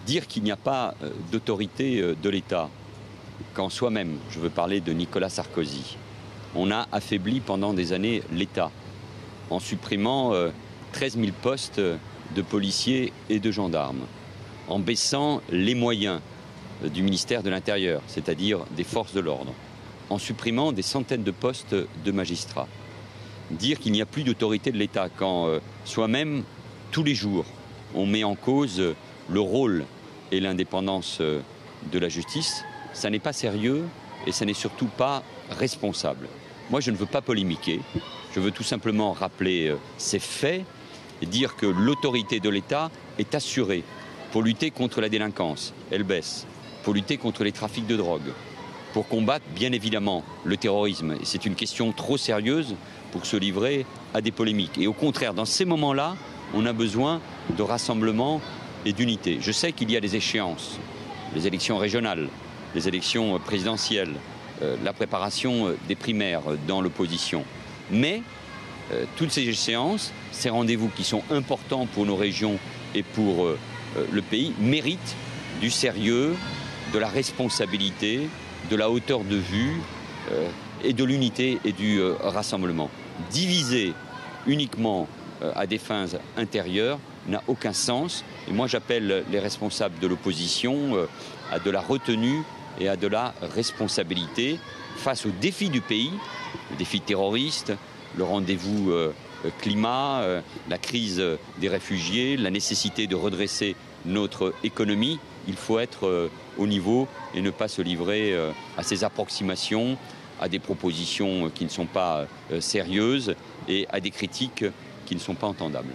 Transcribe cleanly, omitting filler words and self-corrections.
Dire qu'il n'y a pas d'autorité de l'État, quand soi-même, je veux parler de Nicolas Sarkozy, on a affaibli pendant des années l'État en supprimant 13 000 postes de policiers et de gendarmes, en baissant les moyens du ministère de l'Intérieur, c'est-à-dire des forces de l'ordre, en supprimant des centaines de postes de magistrats. Dire qu'il n'y a plus d'autorité de l'État quand soi-même, tous les jours, on met en cause le rôle et l'indépendance de la justice, ça n'est pas sérieux et ça n'est surtout pas responsable. Moi, je ne veux pas polémiquer, je veux tout simplement rappeler ces faits et dire que l'autorité de l'État est assurée pour lutter contre la délinquance, elle baisse, pour lutter contre les trafics de drogue, pour combattre bien évidemment le terrorisme. Et c'est une question trop sérieuse pour se livrer à des polémiques. Et au contraire, dans ces moments-là, on a besoin de rassemblement et d'unité. Je sais qu'il y a des échéances, les élections régionales, les élections présidentielles, la préparation des primaires dans l'opposition. Mais toutes ces échéances, ces rendez-vous qui sont importants pour nos régions et pour le pays, méritent du sérieux, de la responsabilité, de la hauteur de vue et de l'unité et du rassemblement. Diviser uniquement à des fins intérieures n'a aucun sens. Et moi, j'appelle les responsables de l'opposition à de la retenue et à de la responsabilité face aux défis du pays, le défi terroriste, le rendez-vous climat, la crise des réfugiés, la nécessité de redresser notre économie. Il faut être au niveau et ne pas se livrer à ces approximations, à des propositions qui ne sont pas sérieuses et à des critiques qui ne sont pas entendables.